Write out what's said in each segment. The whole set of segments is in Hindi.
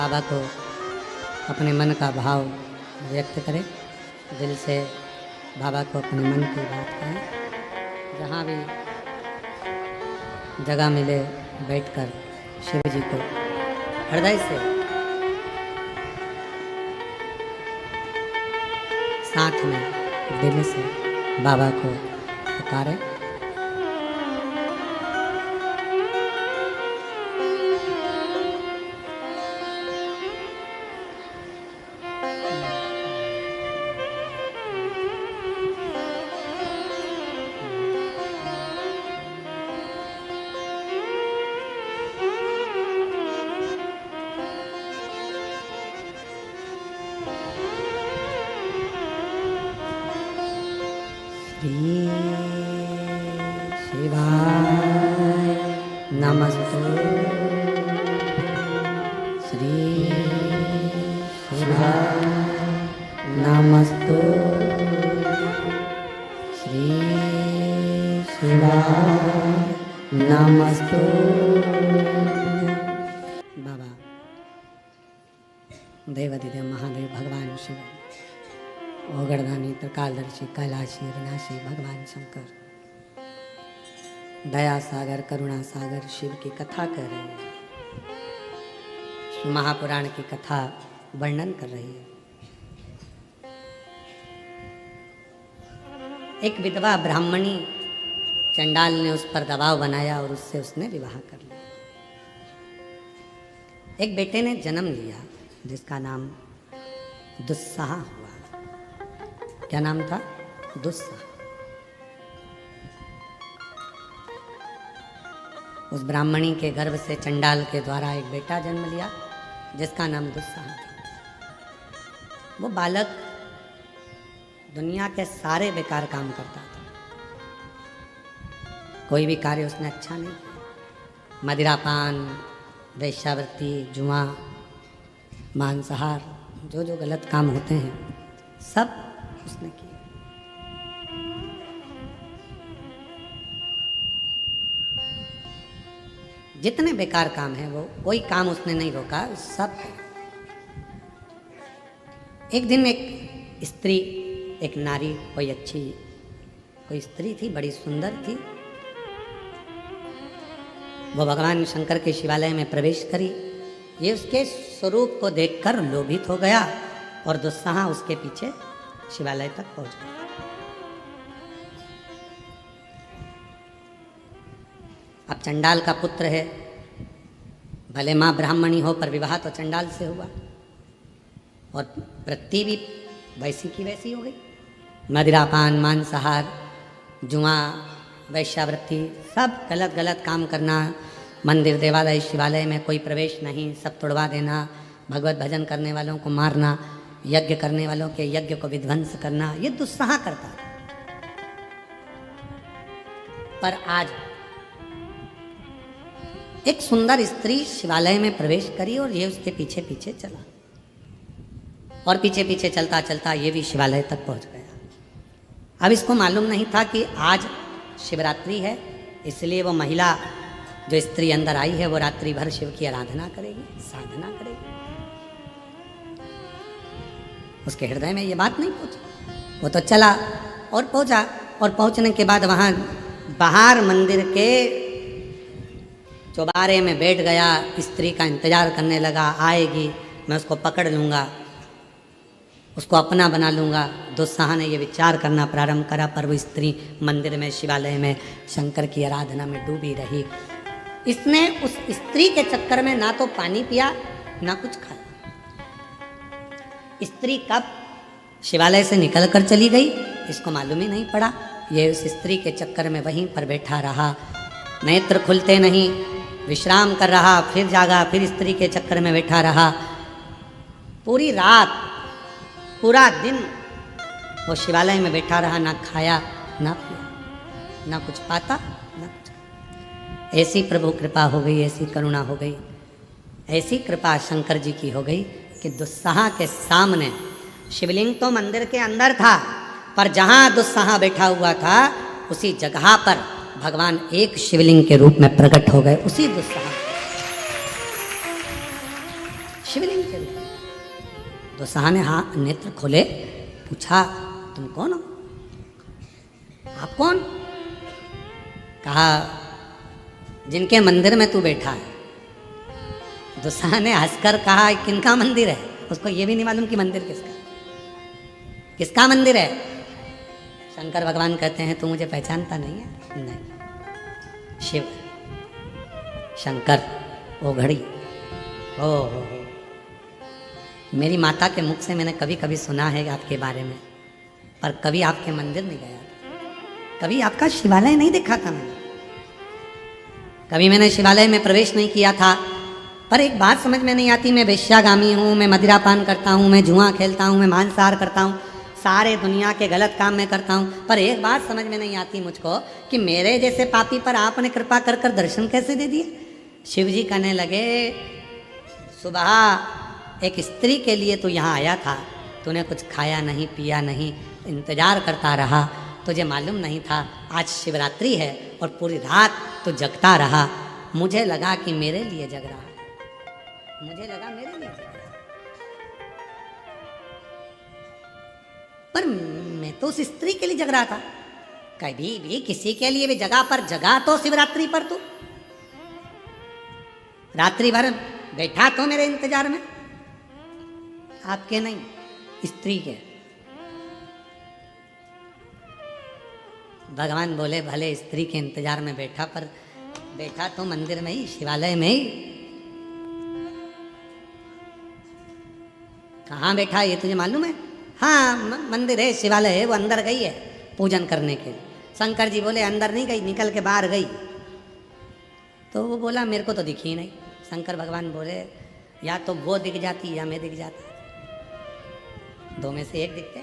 बाबा को अपने मन का भाव व्यक्त करें, दिल से बाबा को अपने मन की बात करें। जहाँ भी जगह मिले बैठकर शिव जी को हृदय से साथ में दिल से बाबा को पुकारें। श्री शिवाय नमस्तु। श्री शिवाय नमस्तु। श्री शिवाय नमस्तु। बाबा देवाधिदेव महादेव भगवान शिव ओगरदानी त्रिकालदर्शी कैलाशी अविनाशी भगवान शंकर दया सागर करुणा सागर शिव की कथा कर रहे हैं। महापुराण की कथा वर्णन कर रही है। एक विधवा ब्राह्मणी चंडाल ने उस पर दबाव बनाया और उससे उसने विवाह कर लिया। एक बेटे ने जन्म लिया जिसका नाम दुस्साह हुआ। क्या नाम था? दुस्साह। उस ब्राह्मणी के गर्भ से चंडाल के द्वारा एक बेटा जन्म लिया जिसका नाम दुस्साह था। वो बालक दुनिया के सारे बेकार काम करता था। कोई भी कार्य उसने अच्छा नहीं किया। मदिरापान, वेश्यावृत्ति, जुआ, मांसाहार, जो जो गलत काम होते हैं सब उसने किया। जितने बेकार काम है वो कोई काम उसने नहीं रोका, सब। एक दिन एक स्त्री, एक नारी, कोई अच्छी कोई स्त्री थी, बड़ी सुंदर थी। वो भगवान शंकर के शिवालय में प्रवेश करी। ये उसके स्वरूप को देखकर लोभित हो गया और दुस्साह उसके पीछे शिवालय तक पहुंच गया। अब चंडाल का पुत्र है, भले माँ ब्राह्मणी हो पर विवाह तो चंडाल से हुआ और वृत्ति भी वैसी की वैसी हो गई। मदिरापान, मांसाहार, जुआ, वैश्यावृत्ति, सब गलत गलत काम करना। मंदिर, देवालय, शिवालय में कोई प्रवेश नहीं, सब तोड़वा देना। भगवत भजन करने वालों को मारना, यज्ञ करने वालों के यज्ञ को विध्वंस करना, ये दुस्साह करता था। पर आज एक सुंदर स्त्री शिवालय में प्रवेश करी और ये उसके पीछे पीछे चला और पीछे पीछे चलता चलता ये भी शिवालय तक पहुंच गया। अब इसको मालूम नहीं था कि आज शिवरात्रि है, इसलिए वो महिला जो स्त्री अंदर आई है वो रात्रि भर शिव की आराधना करेगी, साधना करेगी। उसके हृदय में ये बात नहीं पहुंची। वो तो चला और पहुंचा और पहुंचने के बाद वहाँ बाहर मंदिर के चौबारे में बैठ गया। स्त्री का इंतजार करने लगा, आएगी, मैं उसको पकड़ लूँगा, उसको अपना बना लूँगा। दुस्साह ने ये विचार करना प्रारंभ करा, पर वो स्त्री मंदिर में, शिवालय में शंकर की आराधना में डूबी रही। इसने उस स्त्री के चक्कर में ना तो पानी पिया ना कुछ खाया। स्त्री कब शिवालय से निकल कर चली गई इसको मालूम ही नहीं पड़ा। ये उस स्त्री के चक्कर में वहीं पर बैठा रहा, नेत्र खुलते नहीं, विश्राम कर रहा, फिर जागा, फिर स्त्री के चक्कर में बैठा रहा। पूरी रात, पूरा दिन वो शिवालय में बैठा रहा, ना खाया ना पिया, ना कुछ पाता ना कुछ। ऐसी प्रभु कृपा हो गई, ऐसी करुणा हो गई, ऐसी कृपा शंकर जी की हो गई कि दुस्साह के सामने, शिवलिंग तो मंदिर के अंदर था पर जहाँ दुस्साह बैठा हुआ था उसी जगह पर भगवान एक शिवलिंग के रूप में प्रकट हो गए। उसी दुस्साह शिवलिंग के रूप में। तो शाह ने हाँ नेत्र खोले, पूछा तुम कौन हो, आप कौन? कहा जिनके मंदिर में तू बैठा है। दुस्साह ने हंसकर कहा किनका मंदिर है? उसको ये भी नहीं मालूम कि मंदिर किसका मंदिर है। शंकर भगवान कहते हैं तू मुझे पहचानता नहीं है? नहीं। शिव शंकर ओ घड़ी हो मेरी माता के मुख से मैंने कभी कभी सुना है आपके बारे में, पर कभी आपके मंदिर नहीं गया, कभी आपका शिवालय नहीं देखा था मैंने, कभी मैंने शिवालय में प्रवेश नहीं किया था। पर एक बात समझ में नहीं आती, मैं वेश्यागामी हूँ, मैं मदिरापान करता हूँ, मैं जुआ खेलता हूँ, मैं मांसाहार करता हूँ, सारे दुनिया के गलत काम मैं करता हूँ, पर एक बात समझ में नहीं आती मुझको कि मेरे जैसे पापी पर आपने कृपा कर कर दर्शन कैसे दे दिए। शिव जी कहने लगे सुबह एक स्त्री के लिए तू यहाँ आया था, तूने कुछ खाया नहीं पिया नहीं, इंतजार करता रहा, तुझे मालूम नहीं था आज शिवरात्रि है और पूरी रात तू जगता रहा। मुझे लगा कि मेरे लिए जग रहा, मुझे लगा मेरे लिए जग रहा, पर मैं तो उस स्त्री के लिए जग रहा था। कभी भी किसी के लिए भी जगह पर जगा तो शिवरात्रि पर तू रात्रि भर बैठा तो मेरे इंतजार में, आपके नहीं स्त्री के। भगवान बोले भले स्त्री के इंतजार में बैठा, पर बैठा तो मंदिर में ही, शिवालय में ही। कहाँ बैठा ये तुझे मालूम है? हाँ मंदिर है, शिवालय है, वो अंदर गई है पूजन करने के लिए। शंकर जी बोले अंदर नहीं गई, निकल के बाहर गई। तो वो बोला मेरे को तो दिखी ही नहीं। शंकर भगवान बोले या तो वो दिख जाती या मैं दिख जाता, दो में से एक दिखते।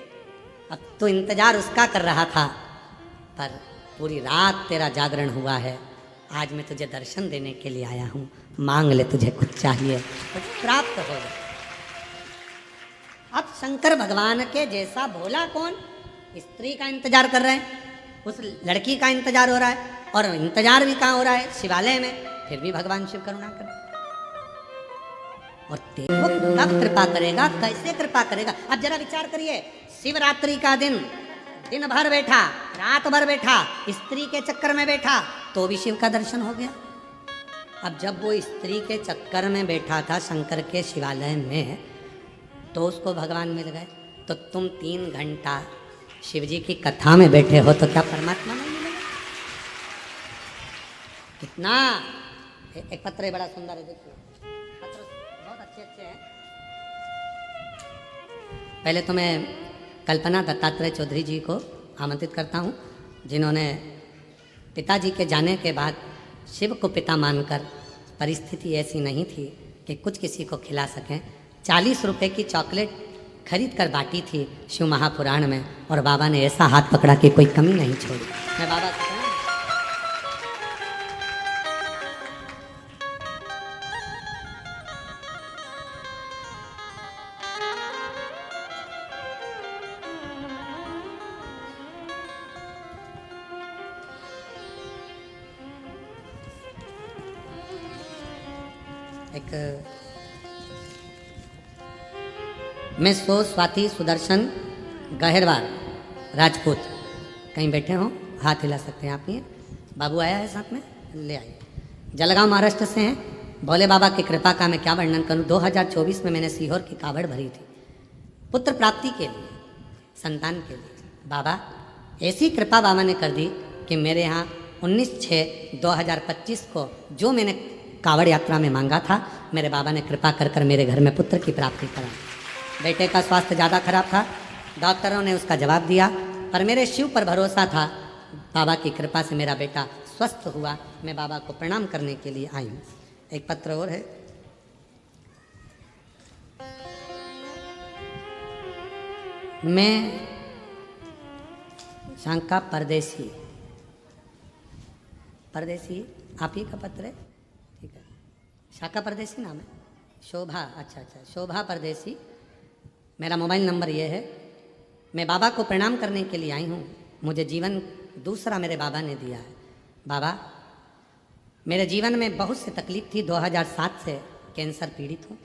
अब तो इंतजार उसका कर रहा था, पर पूरी रात तेरा जागरण हुआ है, आज मैं तुझे दर्शन देने के लिए आया हूँ, मांग ले तुझे कुछ चाहिए तो प्राप्त हो जाए। अब शंकर भगवान के जैसा भोला कौन? स्त्री का इंतजार कर रहे हैं, उस लड़की का इंतजार हो रहा है, और इंतजार भी कहाँ हो रहा है? शिवालय में। फिर भी भगवान शिव करुणा कर, और वो कब कृपा करेगा, कैसे कृपा करेगा? अब जरा विचार करिए, शिवरात्रि का दिन भर बैठा, रात भर बैठा, स्त्री के चक्कर में बैठा, तो भी शिव का दर्शन हो गया। अब जब वो स्त्री के चक्कर में बैठा था शंकर के शिवालय में, तो उसको भगवान मिल गए। तो तुम 3 घंटा शिव जी की कथा में बैठे हो, तो क्या परमात्मा नहीं मिलेगा? कितना एक पत्र है, बड़ा सुंदर है, देखिए पत्र बहुत अच्छे हैं। पहले तो मैं कल्पना दत्तात्रेय चौधरी जी को आमंत्रित करता हूँ, जिन्होंने पिताजी के जाने के बाद शिव को पिता मानकर, परिस्थिति ऐसी नहीं थी कि कुछ किसी को खिला सकें, 40 रुपए की चॉकलेट खरीद कर बांटी थी शिव महापुराण में, और बाबा ने ऐसा हाथ पकड़ा कि कोई कमी नहीं छोड़ी। मैं बाबा से मैं स्वाति सुदर्शन गहरवार राजपूत, कहीं बैठे हो हाथ हिला सकते हैं आप। ये बाबू आया है साथ में, ले आइए। जलगांव महाराष्ट्र से हैं। भोले बाबा की कृपा का मैं क्या वर्णन करूं। 2024 में मैंने सीहोर की कावड़ भरी थी पुत्र प्राप्ति के लिए, संतान के लिए। बाबा ऐसी कृपा बाबा ने कर दी कि मेरे यहाँ 19/6/2025 को जो मैंने कावड़ यात्रा में मांगा था, मेरे बाबा ने कृपा कर कर मेरे घर में पुत्र की प्राप्ति करा। बेटे का स्वास्थ्य ज़्यादा खराब था, डॉक्टरों ने उसका जवाब दिया, पर मेरे शिव पर भरोसा था। बाबा की कृपा से मेरा बेटा स्वस्थ हुआ। मैं बाबा को प्रणाम करने के लिए आई हूँ। एक पत्र और है। मैं शंका परदेसी आप ही का पत्र है, ठीक है। शाखा परदेसी नाम है, शोभा, अच्छा, शोभा परदेसी। मेरा मोबाइल नंबर ये है। मैं बाबा को प्रणाम करने के लिए आई हूँ। मुझे जीवन दूसरा मेरे बाबा ने दिया है। बाबा मेरे जीवन में बहुत सी तकलीफ थी। 2007 से कैंसर पीड़ित हूँ।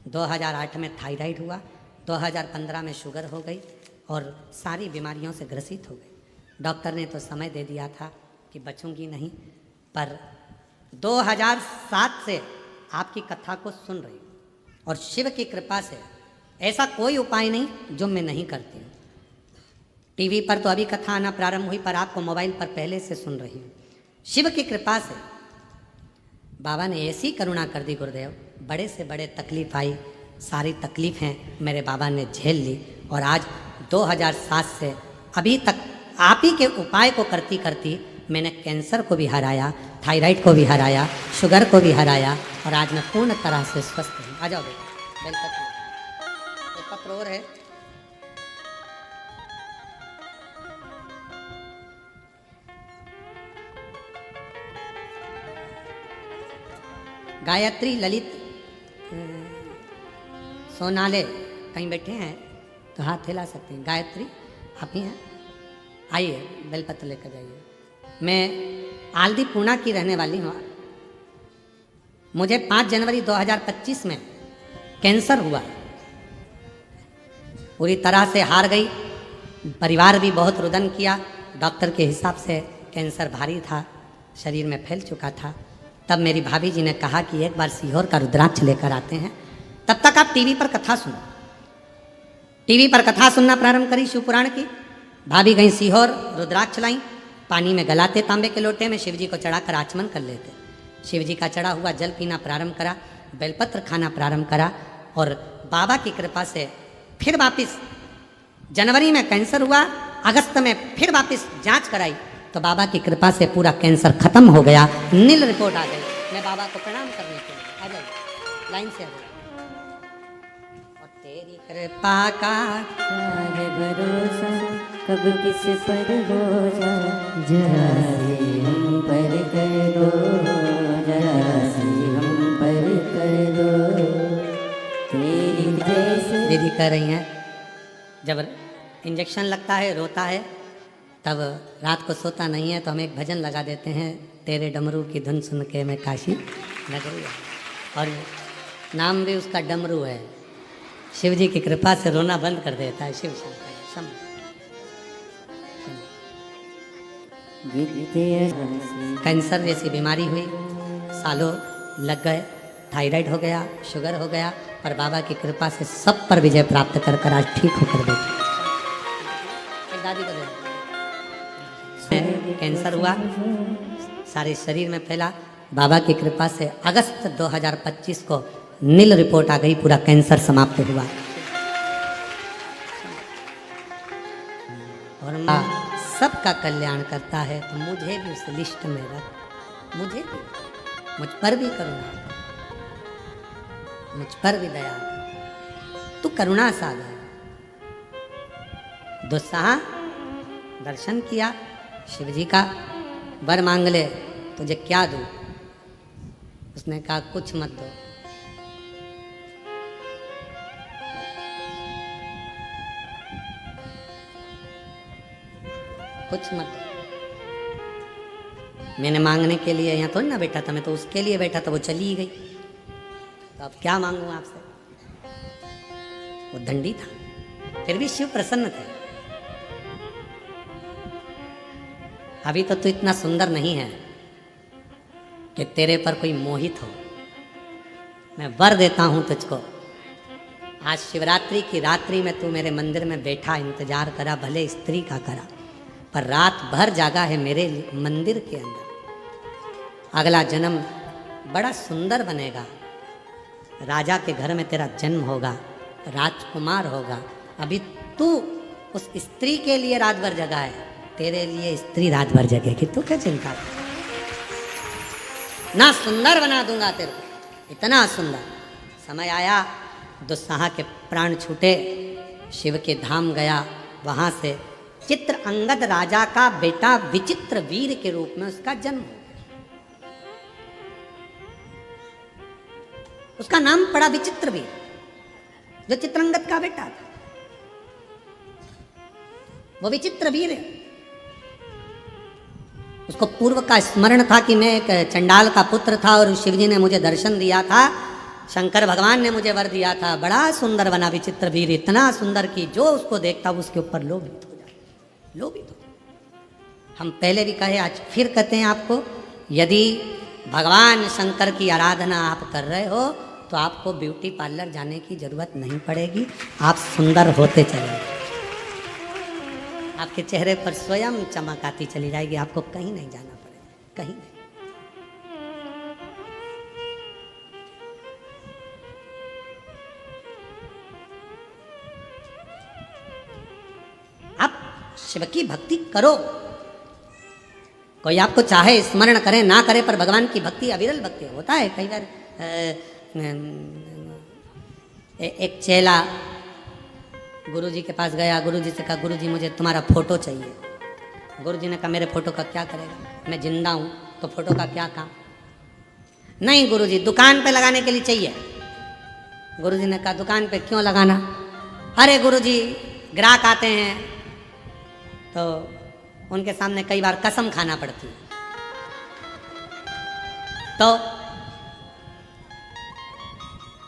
2008 में थायराइड हुआ, 2015 में शुगर हो गई और सारी बीमारियों से ग्रसित हो गई। डॉक्टर ने तो समय दे दिया था कि बचूंगी नहीं, पर 2007 से आपकी कथा को सुन रही हूँ और शिव की कृपा से ऐसा कोई उपाय नहीं जो मैं नहीं करती हूँ। टीवी पर तो अभी कथा आना प्रारंभ हुई, पर आपको मोबाइल पर पहले से सुन रही हूँ। शिव की कृपा से बाबा ने ऐसी करुणा कर दी गुरुदेव, बड़े से बड़े तकलीफ आई, सारी तकलीफ़ें मेरे बाबा ने झेल ली और आज 2007 से अभी तक आप ही के उपाय को करती करती मैंने कैंसर को भी हराया, थायराइड को भी हराया, शुगर को भी हराया और आज मैं पूर्ण तरह से स्वस्थ हूँ। आ जाओ बेटा, बेलपत्र एक पत्र और है। गायत्री ललित सोनाले कहीं बैठे हैं तो हाथ हिला सकते हैं। गायत्री आप ही हैं, आइए बेलपत्र लेकर जाइए। मैं आलदी पूना की रहने वाली हूँ। मुझे 5 जनवरी 2025 में कैंसर हुआ, पूरी तरह से हार गई। परिवार भी बहुत रुदन किया, डॉक्टर के हिसाब से कैंसर भारी था, शरीर में फैल चुका था। तब मेरी भाभी जी ने कहा कि एक बार सीहोर का रुद्राक्ष लेकर आते हैं, तब तक आप टीवी पर कथा सुनो। टीवी पर कथा सुनना प्रारंभ करी शिवपुराण की। भाभी गई सीहोर, रुद्राक्ष लाई, पानी में गलाते तांबे के लोटे में, शिवजी को चढ़ाकर आचमन कर लेते। शिवजी का चढ़ा हुआ जल पीना प्रारंभ करा, बेलपत्र खाना प्रारंभ करा और बाबा की कृपा से फिर वापिस जनवरी में कैंसर हुआ, अगस्त में फिर वापिस जांच कराई तो बाबा की कृपा से पूरा कैंसर खत्म हो गया, नील रिपोर्ट आ गई। मैं बाबा को प्रणाम करने के लिए आ जाइए, लाइन से आ जाइए। और तेरी कृपा का है भरोसा, कब किस पर हो जाए, जरा से हम पर कर दो, जरा से हम पर कर दो। तेरी जैसे दीदी कह रही हैं जब इंजेक्शन लगता है रोता है, तब रात को सोता नहीं है तो हम एक भजन लगा देते हैं, तेरे डमरू की धुन सुन के मैं काशी नगरी है। और नाम भी उसका डमरू है। शिव जी की कृपा से रोना बंद कर देता है शिव शंकर। कैंसर जैसी बीमारी हुई, सालों लग गए, थायराइड हो गया, शुगर हो गया, पर बाबा की कृपा से सब पर विजय प्राप्त कर कर आज ठीक होकर बैठे। दादी को कैंसर हुआ, सारे शरीर में फैला, बाबा की कृपा से अगस्त 2025 को नील रिपोर्ट आ गई, पूरा कैंसर समाप्त हुआ। और माँ सबका कल्याण करता है तो मुझे भी उस लिस्ट में रख, मुझे भी, मुझ पर भी करुणा, मुझ पर भी दया, तू करुणा सागर। दुस्साह दर्शन किया शिव जी का, वर मांग ले तुझे क्या दूं? उसने कहा कुछ मत दो, कुछ मत दो। मैंने मांगने के लिए यहाँ थोड़ी ना बैठा था, मैं तो उसके लिए बैठा था, वो चली गई तो अब क्या मांगूं आपसे? वो दंडी था, फिर भी शिव प्रसन्न थे। अभी तो तू इतना सुंदर नहीं है कि तेरे पर कोई मोहित हो। मैं वर देता हूं तुझको, आज शिवरात्रि की रात्रि में तू मेरे मंदिर में बैठा इंतजार करा, भले स्त्री का करा, पर रात भर जागा है मेरे मंदिर के अंदर। अगला जन्म बड़ा सुंदर बनेगा, राजा के घर में तेरा जन्म होगा, राजकुमार होगा। अभी तू उस स्त्री के लिए रात भर जगा है, तेरे लिए स्त्री रात भर जगेगी, तू क्या चिंता कर? ना सुंदर बना दूंगा तेरे को, इतना सुंदर। समय आया, दुस्साह के प्राण छूटे, शिव के धाम गया, वहां से चित्र अंगद राजा का बेटा विचित्र वीर के रूप में उसका जन्म हो गया। उसका नाम पड़ा विचित्र वीर, जो चित्रंगद का बेटा था, वो विचित्र वीर है। उसको पूर्व का स्मरण था कि मैं एक चंडाल का पुत्र था और शिवजी ने मुझे दर्शन दिया था शंकर भगवान ने मुझे वर दिया था, बड़ा सुंदर बना विचित्र वीर, इतना सुंदर कि जो उसको देखता वो उसके ऊपर लोभित हो जाए, लोभित हो। हम पहले भी कहे, आज फिर कहते हैं आपको, यदि भगवान शंकर की आराधना आप कर रहे हो तो आपको ब्यूटी पार्लर जाने की जरूरत नहीं पड़ेगी, आप सुंदर होते चलेंगे, आपके चेहरे पर स्वयं चमक आती चली जाएगी, आपको कहीं नहीं जाना पड़ेगा, कहीं नहीं। आप शिव की भक्ति करो, कोई आपको चाहे स्मरण करे ना करे, पर भगवान की भक्ति अविरल भक्ति होता है। कई बार एक चेला गुरुजी के पास गया, गुरुजी से कहा, गुरुजी मुझे तुम्हारा फोटो चाहिए। गुरुजी ने कहा, मेरे फोटो का क्या करेगा, मैं जिंदा हूँ तो फोटो का क्या काम। नहीं गुरुजी, दुकान पे लगाने के लिए चाहिए। गुरुजी ने कहा, दुकान पे क्यों लगाना। अरे गुरुजी, ग्राहक आते हैं तो उनके सामने कई बार कसम खाना पड़ती है, तो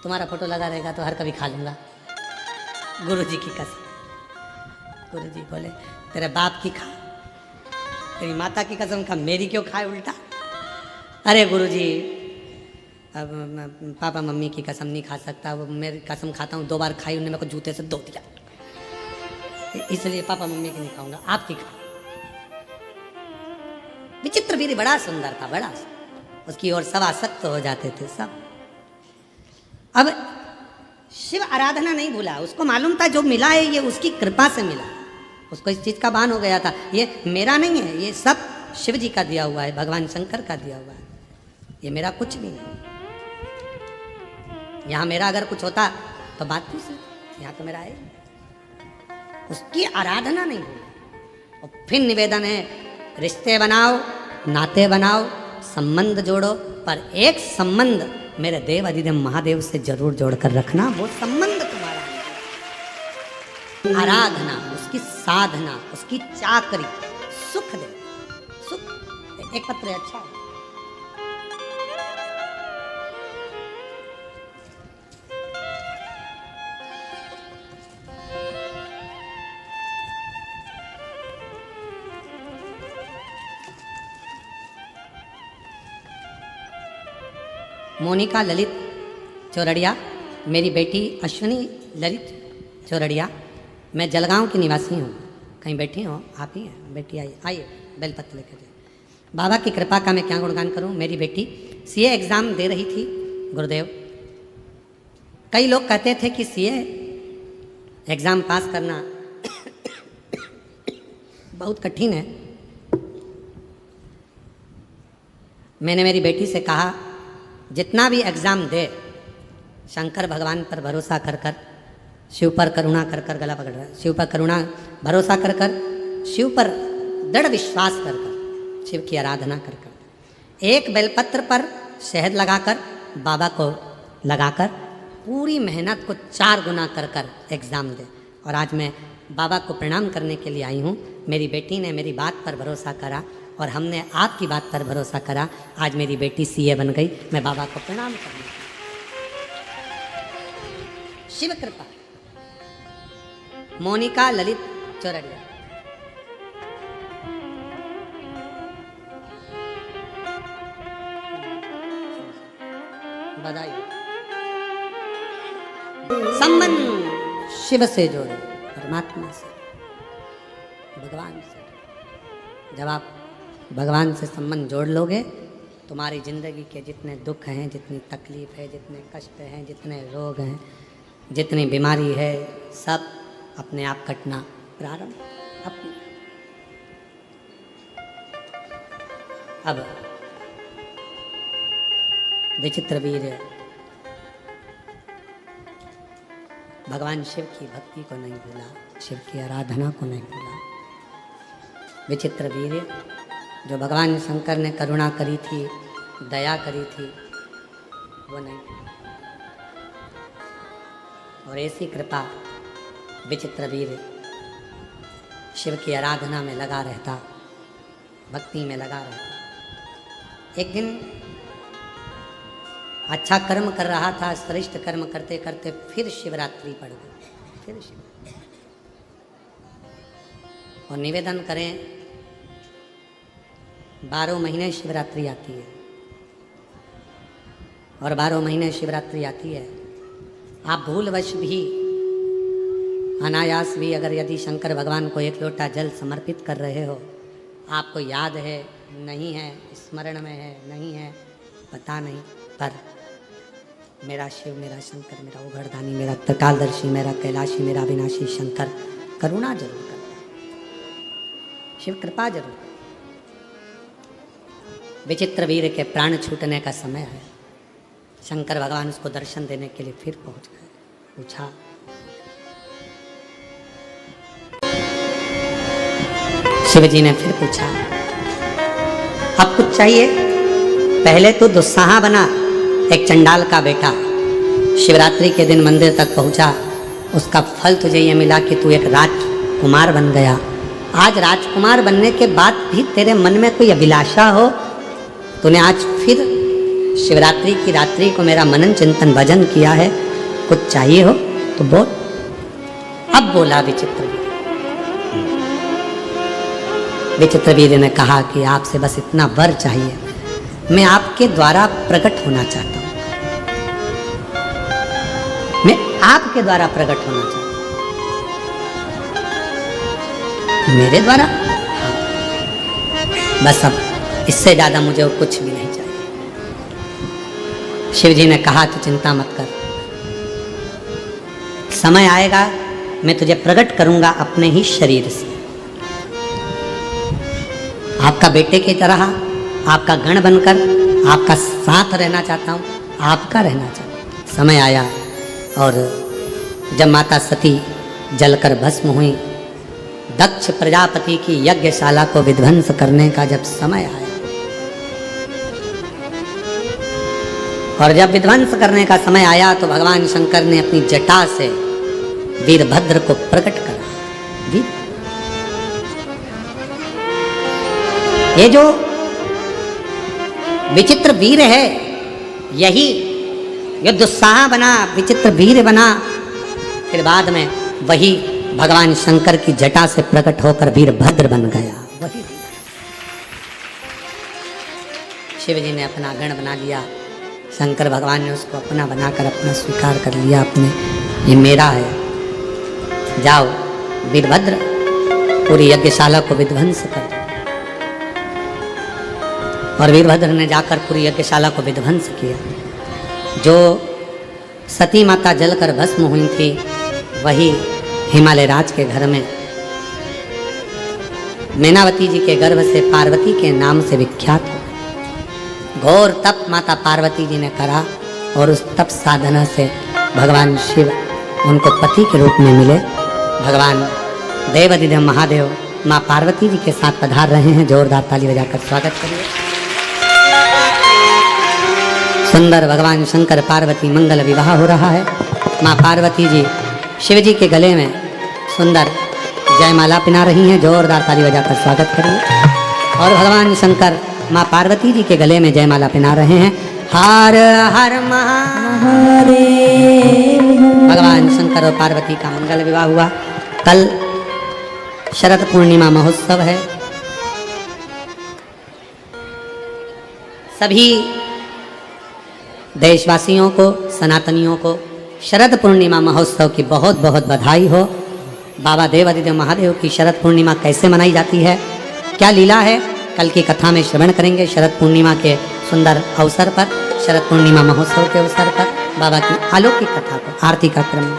तुम्हारा फोटो लगा रहेगा तो हर कभी खा लूंगा। गुरुजी की कसम। गुरुजी बोले, तेरे बाप की खा, तेरी माता की कसम खा, मेरी क्यों खाए उल्टा। अरे गुरुजी, अब पापा मम्मी की कसम नहीं खा सकता, वो मेरी कसम खाता हूँ, 2 बार खाई, उन्होंने मेरे को जूते से धो दिया, इसलिए पापा मम्मी की नहीं खाऊंगा, आपकी खा। विचित्र वीर बड़ा सुंदर था, बड़ा, उसकी ओर सब आसक्त हो जाते थे सब। अब शिव आराधना नहीं भूला, उसको मालूम था जो मिला है ये उसकी कृपा से मिला, उसको इस चीज का भान हो गया था, ये मेरा नहीं है, ये सब शिव जी का दिया हुआ है, भगवान शंकर का दिया हुआ है, ये मेरा कुछ भी नहीं। यहाँ मेरा अगर कुछ होता तो बात दूसरी, यहाँ तो मेरा है, उसकी आराधना नहीं भूला। और फिर निवेदन है, रिश्ते बनाओ, नाते बनाओ, संबंध जोड़ो, पर एक संबंध मेरे देव अधिदेव महादेव से जरूर जोड़कर रखना, वो संबंध तुम्हारा है। आराधना, उसकी साधना, उसकी चाकरी, सुख दे, सुख। एक पत्र अच्छा है, मोनिका ललित चौरड़िया, मेरी बेटी अश्विनी ललित चौरड़िया, मैं जलगांव की निवासी हूँ। कहीं बैठी हो आप ही हैं? बेटी आइए बेलपत्र लेकर जाइए। बाबा की कृपा का मैं क्या गुणगान करूँ। मेरी बेटी सीए एग्ज़ाम दे रही थी गुरुदेव। कई लोग कहते थे कि सीए एग्ज़ाम पास करना बहुत कठिन है। मैंने मेरी बेटी से कहा, जितना भी एग्ज़ाम दे, शंकर भगवान पर भरोसा कर कर, शिव पर करुणा कर कर, गला पकड़ रहा है, शिव पर करुणा भरोसा कर कर, शिव पर दृढ़ विश्वास कर कर, शिव की आराधना कर कर, एक बेलपत्र पर शहद लगाकर, बाबा को लगाकर, पूरी मेहनत को 4 गुना कर कर एग्ज़ाम दे। और आज मैं बाबा को प्रणाम करने के लिए आई हूँ। मेरी बेटी ने मेरी बात पर भरोसा करा और हमने आपकी बात पर भरोसा करा। आज मेरी बेटी सीए बन गई। मैं बाबा को प्रणाम करना, शिव कृपा। मोनिका ललित चौरड़िया। बधाई। संबंध शिव से जोड़ो, परमात्मा से, भगवान से। जब आप भगवान से संबंध जोड़ लोगे, तुम्हारी ज़िंदगी के जितने दुख हैं, जितनी तकलीफ है, जितने कष्ट हैं, जितने रोग हैं, जितनी बीमारी है, सब अपने आप कटना प्रारंभ। अपने अब विचित्र वीर भगवान शिव की भक्ति को नहीं भूला, शिव की आराधना को नहीं भूला। विचित्र वीर जो भगवान शंकर ने करुणा करी थी, दया करी थी, वो नहीं। और ऐसी कृपा विचित्र वीर शिव की आराधना में लगा रहता, भक्ति में लगा रहता। एक दिन अच्छा कर्म कर रहा था, श्रेष्ठ कर्म करते करते फिर शिवरात्रि पड़ गई, फिर और निवेदन करें 12 महीने शिवरात्रि आती है और 12 महीने शिवरात्रि आती है। आप भूलवश भी, अनायास भी अगर यदि शंकर भगवान को एक लोटा जल समर्पित कर रहे हो, आपको याद है नहीं है, स्मरण में है नहीं है, पता नहीं, पर मेरा शिव, मेरा शंकर, मेरा उघड़दानी, मेरा त्रिकालदर्शी, मेरा कैलाशी, मेरा अविनाशी शंकर करुणा जरूर करता है, शिव कृपा जरूर। विचित्र वीर के प्राण छूटने का समय है। शंकर भगवान उसको दर्शन देने के लिए फिर पहुंच गए। पूछा, शिव जी ने फिर पूछा, अब कुछ चाहिए? पहले तो दुस्साहा बना, एक चंडाल का बेटा, शिवरात्रि के दिन मंदिर तक पहुंचा, उसका फल तुझे ये मिला कि तू एक राजकुमार बन गया। आज राजकुमार बनने के बाद भी तेरे मन में कोई अभिलाषा हो, तूने आज फिर शिवरात्रि की रात्रि को मेरा मनन चिंतन भजन किया है, कुछ चाहिए हो तो बोल। अब बोला विचित्र वीर। विचित्र वीर ने कहा कि आपसे बस इतना वर चाहिए, मैं आपके द्वारा प्रकट होना चाहता हूं, मैं आपके द्वारा प्रकट होना चाहता हूं, मेरे द्वारा? बस अब इससे ज्यादा मुझे और कुछ भी नहीं चाहिए। शिव जी ने कहा कि चिंता मत कर, समय आएगा मैं तुझे प्रकट करूंगा अपने ही शरीर से, आपका बेटे की तरह, आपका गण बनकर आपका साथ रहना चाहता हूं, आपका रहना चाहता हूं। समय आया और जब माता सती जलकर भस्म हुई, दक्ष प्रजापति की यज्ञशाला को विध्वंस करने का जब समय आया, और जब विध्वंस करने का समय आया तो भगवान शंकर ने अपनी जटा से वीरभद्र को प्रकट करा। ये जो विचित्र वीर है, यही ये दुस्साह बना, विचित्र वीर बना, फिर बाद में वही भगवान शंकर की जटा से प्रकट होकर वीरभद्र बन गया। वही शिव जी ने अपना गण बना लिया, शंकर भगवान ने उसको अपना बनाकर अपना स्वीकार कर लिया, अपने ये मेरा है। जाओ वीरभद्र, पूरी यज्ञशाला को विध्वंस कर दो। और वीरभद्र ने जाकर पूरी यज्ञशाला को विध्वंस किया। जो सती माता जलकर भस्म हुई थी, वही हिमालय राज के घर में मैनावती जी के गर्भ से पार्वती के नाम से विख्यात हो। घोर तप माता पार्वती जी ने करा और उस तप साधना से भगवान शिव उनको पति के रूप में मिले। भगवान देवाधिदेव महादेव माँ पार्वती जी के साथ पधार रहे हैं। जोरदार ताली बजाकर स्वागत करिए। सुंदर भगवान शंकर पार्वती मंगल विवाह हो रहा है। माँ पार्वती जी शिव जी के गले में सुंदर जयमाला पिना रही हैं। जोरदार ताली बजाकर स्वागत करिए। और भगवान शंकर माँ पार्वती जी के गले में जयमाला पिना रहे हैं। हर हर महादेव। भगवान शंकर और पार्वती का मंगल विवाह हुआ। कल शरद पूर्णिमा महोत्सव है। सभी देशवासियों को, सनातनियों को शरद पूर्णिमा महोत्सव की बहुत बहुत बधाई हो। बाबा देवाधिदेव महादेव की शरद पूर्णिमा कैसे मनाई जाती है, क्या लीला है, कल की कथा में श्रवण करेंगे। शरद पूर्णिमा के सुंदर अवसर पर, शरद पूर्णिमा महोत्सव के अवसर पर बाबा की अलौकिक कथा को, आरती का क्रम